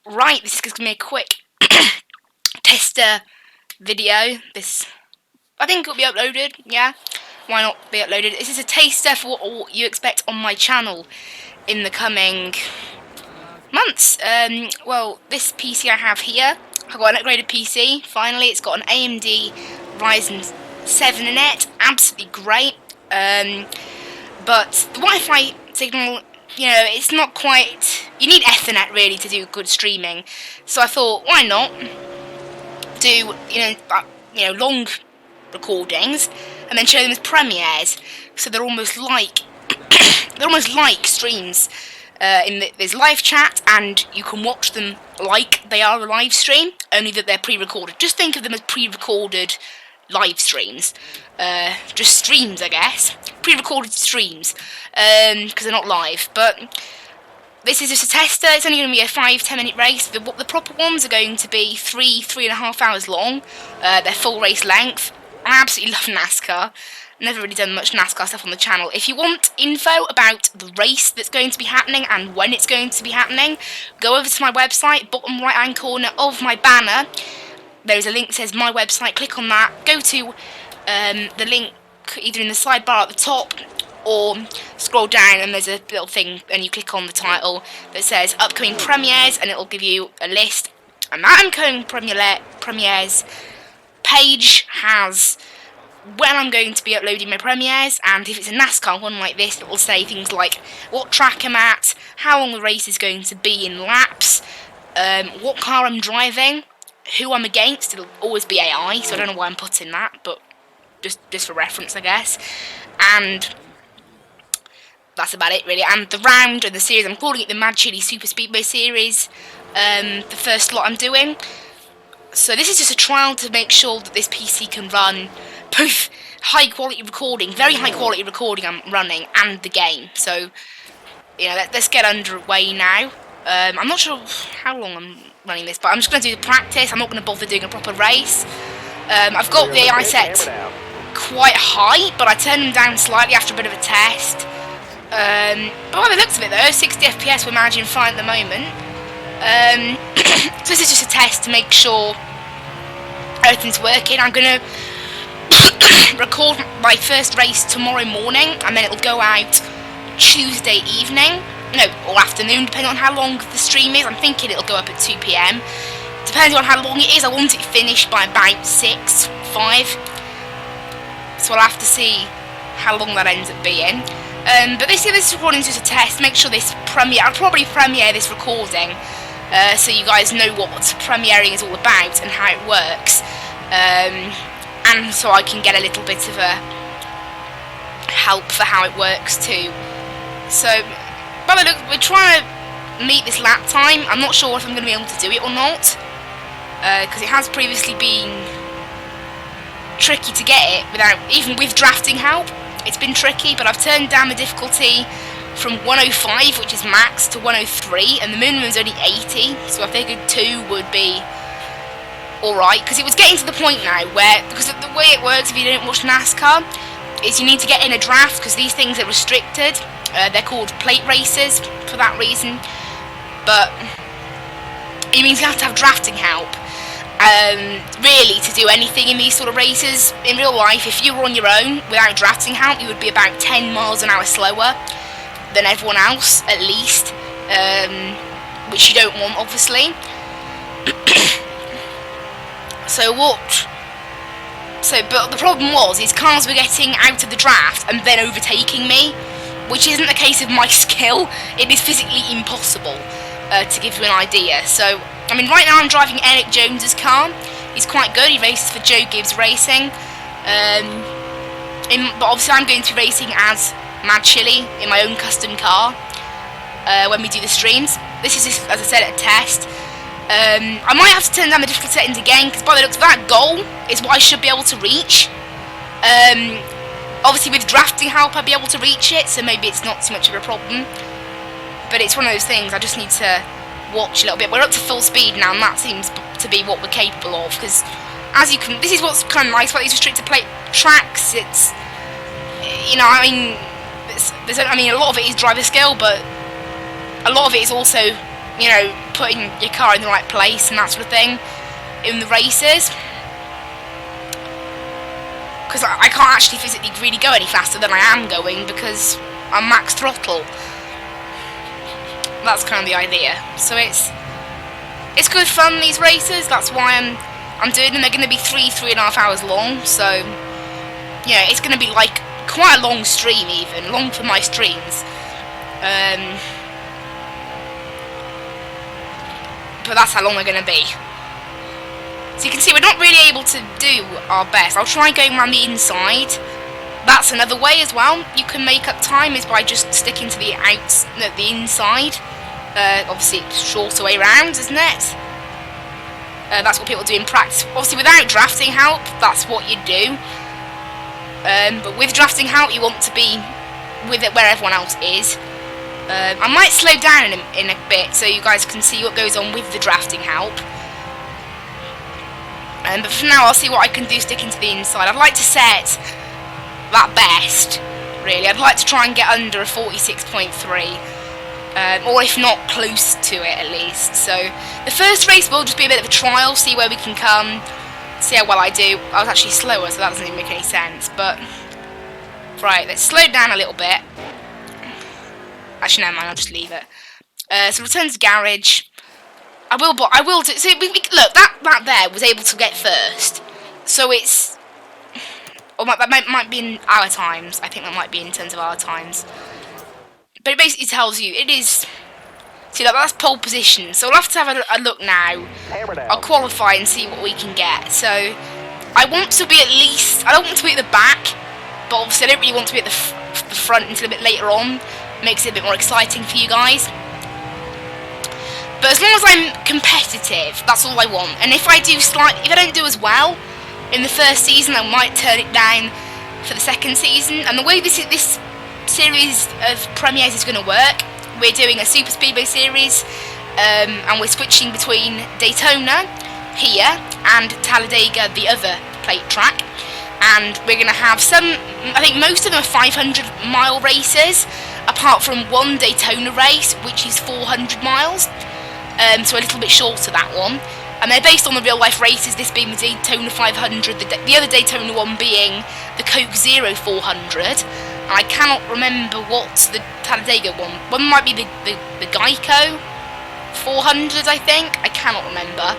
Right, this is going to be a quick tester video. I think it'll be uploaded, yeah. Why not be uploaded? This is a taster for what you expect on my channel in the coming months. Well, this PC I have here, I've got an upgraded PC, finally. It's got an AMD Ryzen 7 in it, absolutely great. But the Wi-Fi signal, it's not quite... You need Ethernet, really, to do good streaming. So I thought, why not do, long recordings and then show them as premieres, so they're almost like streams. There's live chat, and you can watch them like they are a live stream, only that they're pre-recorded. Just think of them as pre-recorded live streams. Just streams, I guess. Pre-recorded streams, because they're not live. But this is just a tester. It's only going to be a 5-10 minute race. The proper ones are going to be 3.5 hours long. They're full race length. I absolutely love NASCAR. Never really done much NASCAR stuff on the channel. If you want info about the race that's going to be happening and when it's going to be happening, go over to my website, bottom right hand corner of my banner. There's a link that says my website. Click on that. Go to the link either in the sidebar at the top, or scroll down and there's a little thing and you click on the title that says upcoming premieres, and it'll give you a list. And that upcoming premieres page has when I'm going to be uploading my premieres, and if it's a NASCAR one like this, it will say things like what track I'm at, how long the race is going to be in laps, what car I'm driving, who I'm against. It'll always be AI, so I don't know why I'm putting that, but just for reference, I guess. And that's about it, really. And the round and the series, I'm calling it the Mad Chili Super Speedway Series, the first lot I'm doing. So this is just a trial to make sure that this PC can run both high quality recording, very high quality recording I'm running, and the game. So, let's get underway now. I'm not sure how long I'm running this, but I'm just going to do the practice. I'm not going to bother doing a proper race. I've got the AI set quite high, but I turned them down slightly after a bit of a test. But by the looks of it though, 60 FPS we're managing fine at the moment. So this is just a test to make sure everything's working. I'm going to record my first race tomorrow morning, and then it'll go out Tuesday evening, or afternoon, depending on how long the stream is. I'm thinking it'll go up at 2 PM. Depending on how long it is, I want it finished by about 6, 5. So I'll have to see how long that ends up being. But this recording is just a test. Make sure I'll probably premiere this recording, so you guys know what premiering is all about and how it works. And so I can get a little bit of a help for how it works too. So, by the look, we're trying to meet this lap time. I'm not sure if I'm going to be able to do it or not, because it has previously been tricky to get it even with drafting help. It's been tricky, but I've turned down the difficulty from 105, which is max, to 103, and the minimum is only 80. So I figured 2 would be alright, because it was getting to the point now where, because the way it works if you don't watch NASCAR, is you need to get in a draft, because these things are restricted. They're called plate races for that reason, but it means you have to have drafting help. Really, to do anything in these sort of races, in real life, if you were on your own without drafting help, you would be about 10 miles an hour slower than everyone else, at least, which you don't want, obviously. But the problem is cars were getting out of the draft and then overtaking me, which isn't the case of my skill. It is physically impossible, to give you an idea. So, right now I'm driving Eric Jones's car. He's quite good. He races for Joe Gibbs Racing. But obviously I'm going to be racing as Mad Chili in my own custom car when we do the streams. This is, as I said, a test. I might have to turn down the difficulty settings again, because by the looks of that goal is what I should be able to reach. Obviously with drafting help I'll be able to reach it, so maybe it's not too much of a problem. But it's one of those things, I just need to watch a little bit. We're up to full speed now, and that seems to be what we're capable of, because as you can, this is what's kind of nice about these restricted plate tracks. It's, a lot of it is driver skill, but a lot of it is also you know, putting your car in the right place and that sort of thing in the races. Because I can't actually physically really go any faster than I am going because I'm max throttle. That's kind of the idea. So it's good fun, these races. That's why I'm doing them. They're going to be 3.5 hours long. So yeah, it's going to be like quite a long stream, even long for my streams. But that's how long they're going to be. So you can see we're not really able to do our best. I'll try going around the inside. That's another way as well. You can make up time is by just sticking to the inside. Obviously, it's a shorter way round, isn't it? That's what people do in practice. Obviously, without drafting help, that's what you do. But with drafting help, you want to be with it where everyone else is. I might slow down in a bit so you guys can see what goes on with the drafting help. But for now, I'll see what I can do sticking to the inside. I'd like to set that best, really. I'd like to try and get under a 46.3. Or if not, close to it at least. So the first race will just be a bit of a trial, see where we can come, see how well I do. I was actually slower, so that doesn't even make any sense. But right, let's slow down a little bit. Actually, never mind. I'll just leave it. So return to garage. I will do. So look, that there was able to get first. So it's, or that might be in our times. I think that might be in terms of our times. But it basically tells you it is. See, that's pole position. So we'll have to have a look now. I'll qualify and see what we can get. So I want to be at least. I don't want to be at the back, but obviously I don't really want to be at the front until a bit later on. Makes it a bit more exciting for you guys. But as long as I'm competitive, that's all I want. And if I don't do as well in the first season, I might turn it down for the second season. And the way this series of premieres is going to work, we're doing a Super Speedway series, and we're switching between Daytona here and Talladega, the other plate track. And we're going to have I think most of them are 500-mile races, apart from one Daytona race, which is 400 miles. So a little bit shorter, that one. And they're based on the real-life races, this being the Daytona 500, the other Daytona one being the Coke Zero 400. And I cannot remember what the Talladega one. One might be the Geico 400, I think. I cannot remember.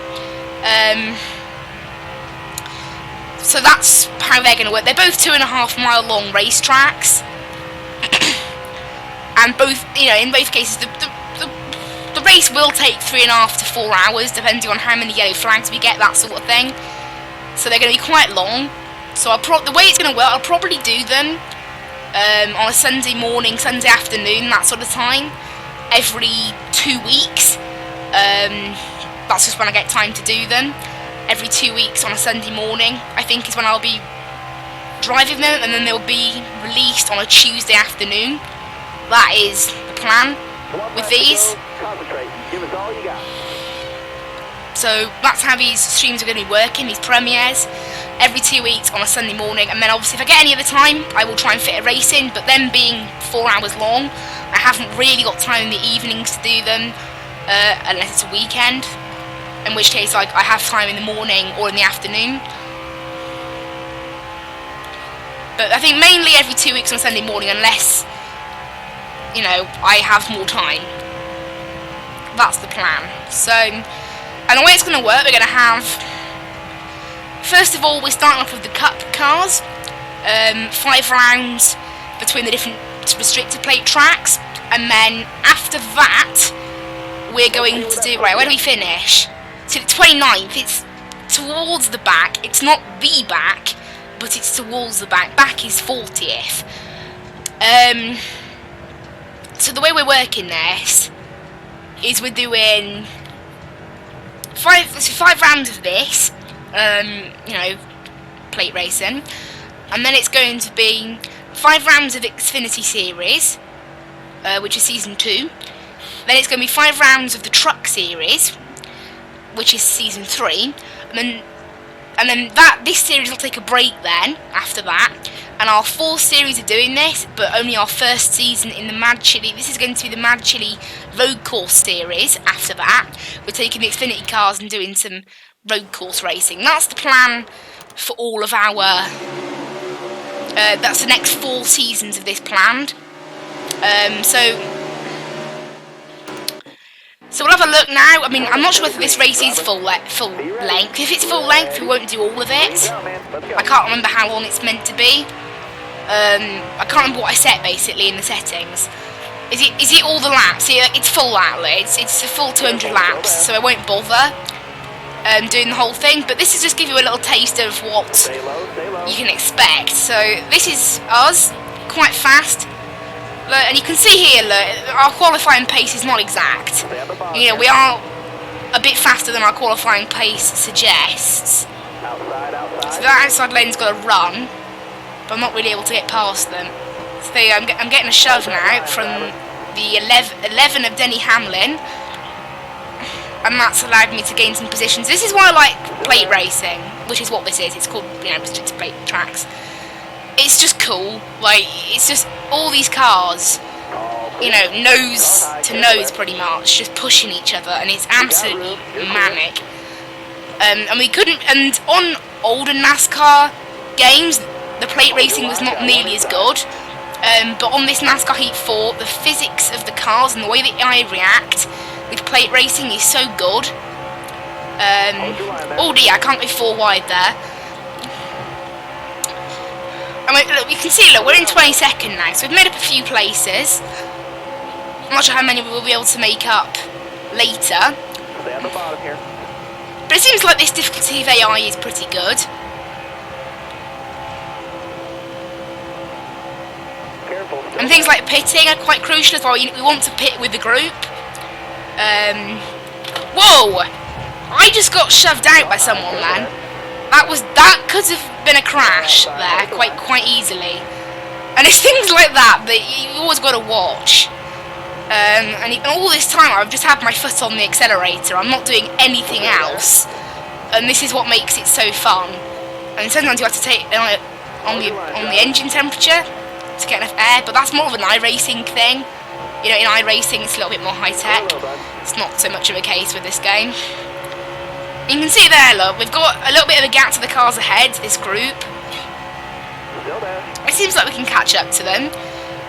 So that's how they're going to work. They're both 2.5-mile long racetracks. And both, in both cases, the race will take 3.5 to 4 hours, depending on how many yellow flags we get, that sort of thing. So they're going to be quite long. So the way it's going to work, I'll probably do them on a Sunday morning, Sunday afternoon, that sort of time, every 2 weeks. That's just when I get time to do them. Every 2 weeks on a Sunday morning, I think, is when I'll be driving them, and then they'll be released on a Tuesday afternoon. That is the plan with these. Give us all you got. So that's how these streams are going to be working, these premieres, every 2 weeks on a Sunday morning. And then obviously if I get any other time, I will try and fit a race in, but them being 4 hours long, I haven't really got time in the evenings to do them, unless it's a weekend, in which case I have time in the morning or in the afternoon. But I think mainly every 2 weeks on a Sunday morning, unless, I have more time. That's the plan. So, and the way it's going to work, we're going to have, first of all, we're starting off with the Cup cars, 5 rounds between the different restricted plate tracks, and then after that, we're going to do, right, where do we finish? So the 29th, it's towards the back, it's not the back, but it's towards the back. Back is 40th. So the way we're working this is we're doing 5 rounds of this, plate racing, and then it's going to be 5 rounds of Xfinity Series, which is Season 2. Then it's going to be 5 rounds of the Truck Series, which is Season 3, and then this series will take a break then, after that, and our 4th series of doing this, but only our 1st season in the Mad Chili. This is going to be the Mad Chili Road Course series. After that, we're taking the Xfinity cars and doing some road course racing. That's the plan for all of our... that's the next 4 seasons of this planned. So we'll have a look now. I mean, I'm not sure whether this race is full length. If it's full length, we won't do all of it. I can't remember how long it's meant to be. I can't remember what I set basically in the settings. Is it all the laps? It's full outlets. It's a full 200 laps, so I won't bother doing the whole thing. But this is just give you a little taste of what you can expect. So this is us, quite fast. Look, and you can see here, look, our qualifying pace is not exact. You know, we are a bit faster than our qualifying pace suggests. So that outside lane's got to run, but I'm not really able to get past them. So I'm getting a shove now from the 11 of Denny Hamlin, and that's allowed me to gain some positions. This is why I like plate racing, which is what this is. It's called, you know, restricted plate tracks. It's just cool, like, it's just all these cars, you know, nose to nose pretty much, just pushing each other, and it's absolutely manic. And we couldn't, and on older NASCAR games, the plate racing was not nearly as good, but on this NASCAR Heat 4, the physics of the cars and the way that I react with plate racing is so good. Oh dear, I can't go 4 wide there. And look, you can see, look, we're in 22nd now, so we've made up a few places. I'm not sure how many we will be able to make up later. But it seems like this difficulty of AI is pretty good. And things like pitting are quite crucial as well. We want to pit with the group. Whoa! I just got shoved out by someone, man. That could have been a crash there quite easily, and it's things like that you always got to watch. And all this time I've just had my foot on the accelerator. I'm not doing anything else, and this is what makes it so fun. And sometimes you have to take on the engine temperature to get enough air, but that's more of an iRacing thing. You know, in iRacing it's a little bit more high tech. It's not so much of a case with this game. You can see there, look, we've got a little bit of a gap to the cars ahead, this group. It seems like we can catch up to them.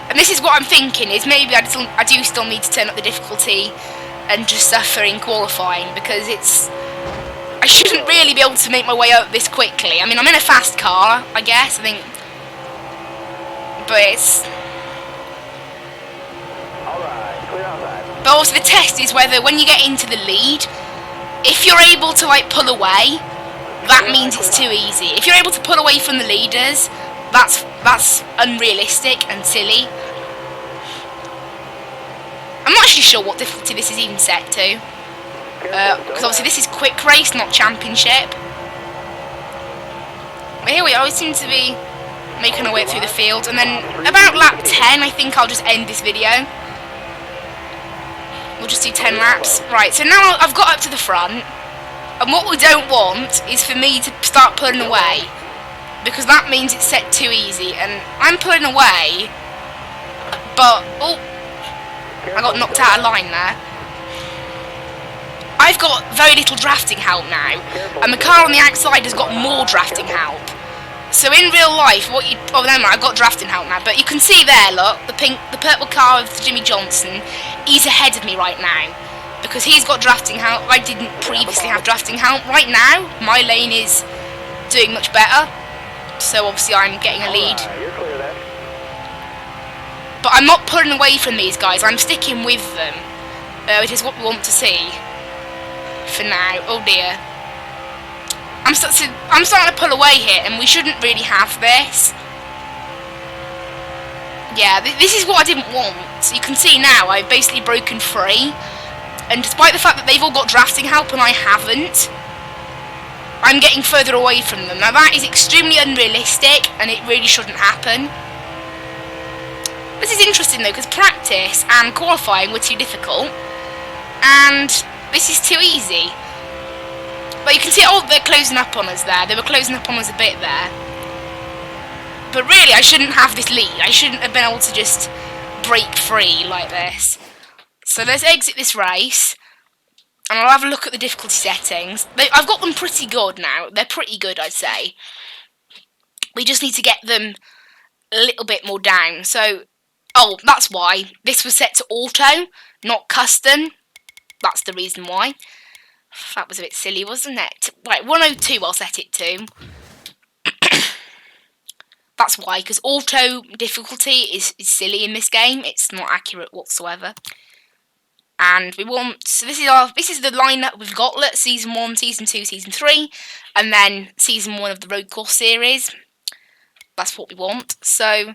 And this is what I'm thinking, is maybe I do still need to turn up the difficulty and just suffer in qualifying, because I shouldn't really be able to make my way up this quickly. I mean, I'm in a fast car, I guess, but it's... But also the test is whether when you get into the lead, if you're able to like pull away, that means it's too easy. If you're able to pull away from the leaders, that's unrealistic and silly. I'm not actually sure what difficulty this is even set to, because obviously this is quick race, not championship. But here we are. We seem to be making our way through the field, and then about lap 10, I think I'll just end this video. We'll just do 10 laps. Right, so now I've got up to the front, and what we don't want is for me to start pulling away, because that means it's set too easy, and I'm pulling away, but, oh, I got knocked out of line there. I've got very little drafting help now, and the car on the outside has got more drafting help. So in real life, oh no, I've got drafting help now, but you can see there, look, the purple car of Jimmy Johnson, he's ahead of me right now, because he's got drafting help. I didn't previously have drafting help. Right now, my lane is doing much better, so obviously I'm getting a lead. But I'm not pulling away from these guys, I'm sticking with them, which is what we want to see for now. Oh dear. I'm starting to pull away here, and we shouldn't really have this. Yeah, this is what I didn't want. So you can see now, I've basically broken free. And despite the fact that they've all got drafting help and I haven't, I'm getting further away from them. Now that is extremely unrealistic, and it really shouldn't happen. This is interesting though, because practice and qualifying were too difficult, and this is too easy. But you can see, oh, they're closing up on us there. They were closing up on us a bit there. But really, I shouldn't have this lead. I shouldn't have been able to just break free like this. So let's exit this race. And I'll have a look at the difficulty settings. I've got them pretty good now. They're pretty good, I'd say. We just need to get them a little bit more down. So, oh, that's why. This was set to auto, not custom. That's the reason why. That was a bit silly, wasn't it? Right, 102 I'll set it to. That's why, because auto difficulty is silly in this game. It's not accurate whatsoever. And we want, so this is the lineup we've got. Season 1, Season 2, Season 3, and then Season 1 of the Road Course series. That's what we want. So,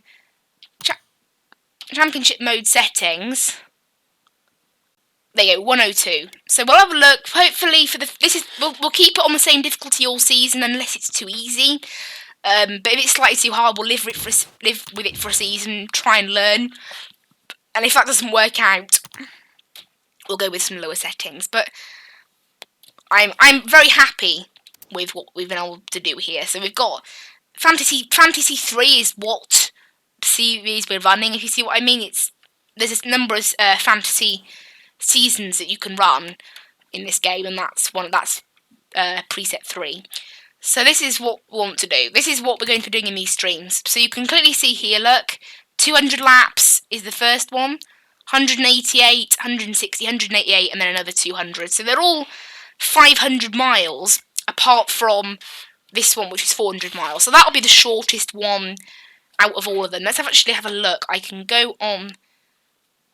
championship mode settings. There you go, 102. So we'll have a look. Hopefully for we'll keep it on the same difficulty all season unless it's too easy. But if it's slightly too hard, we'll live with it for a season, try and learn. And if that doesn't work out, we'll go with some lower settings. But I'm very happy with what we've been able to do here. So we've got Fantasy 3 is what series we're running. If you see what I mean, there's a number of fantasy seasons that you can run in this game, and that's preset 3. So this is what we want to do. This is what we're going to be doing in these streams. So you can clearly see here, look, 200 laps is the first one, 188, 160, 188, and then another 200. So they're all 500 miles, apart from this one, which is 400 miles. So that'll be the shortest one out of all of them. Let's actually have a look. I can go on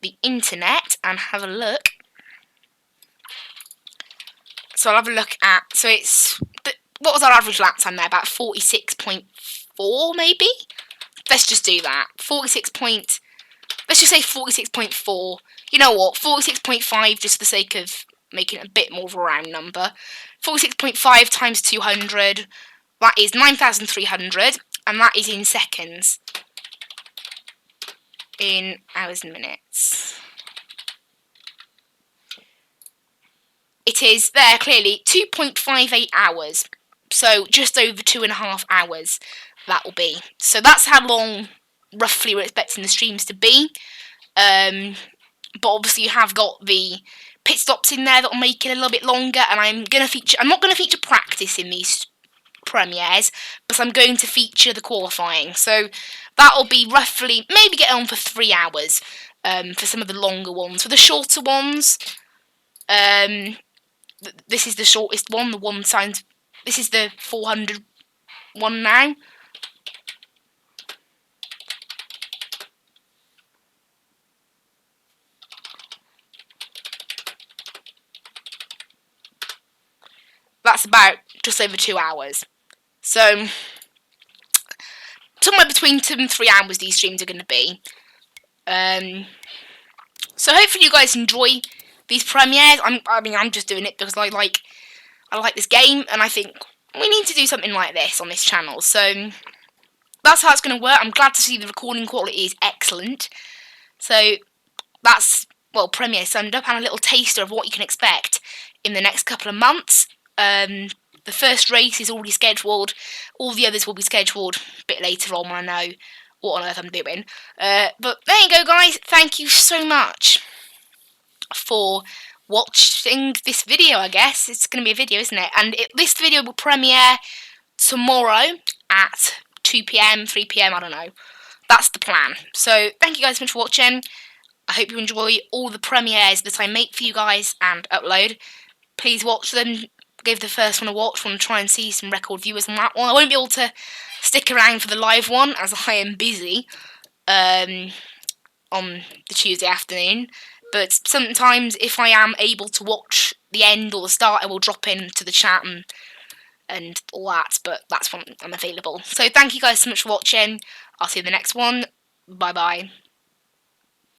the internet and have a look. So I'll have a look at, so what was our average lap time there? About 46.4 maybe? Let's just do that. Let's just say 46.4. You know what? 46.5 just for the sake of making it a bit more of a round number. 46.5 times 200, that is 9,300, and that is in seconds. In hours and minutes. It is there clearly 2.58 hours. So just over 2.5 hours that will be. So that's how long roughly we're expecting the streams to be. But obviously you have got the pit stops in there that will make it a little bit longer, and I'm not going to feature practice in these premieres, but I'm going to feature the qualifying. So that'll be roughly, maybe get on for 3 hours for some of the longer ones. For the shorter ones, this is the shortest one, this is the 400 one now. That's about just over 2 hours. So, somewhere between 2 and 3 hours these streams are going to be. So hopefully you guys enjoy these premieres. I'm just doing it because I like this game, and I think we need to do something like this on this channel. So that's how it's going to work. I'm glad to see the recording quality is excellent. So that's, well, premiere summed up, and a little taster of what you can expect in the next couple of months. The first race is already scheduled. All the others will be scheduled a bit later on when I know what on earth I'm doing. But there you go, guys. Thank you so much for watching this video, I guess. It's going to be a video, isn't it? And this video will premiere tomorrow at 2 PM, 3 PM, I don't know. That's the plan. So thank you guys so much for watching. I hope you enjoy all the premieres that I make for you guys and upload. Please watch them. Give the first one a watch. Want to try and see some record viewers on that one. I won't be able to stick around for the live one as I am busy on the Tuesday afternoon. But sometimes if I am able to watch the end or the start, I will drop into the chat and all that. But that's when I'm available. So thank you guys so much for watching. I'll see you in the next one. Bye bye.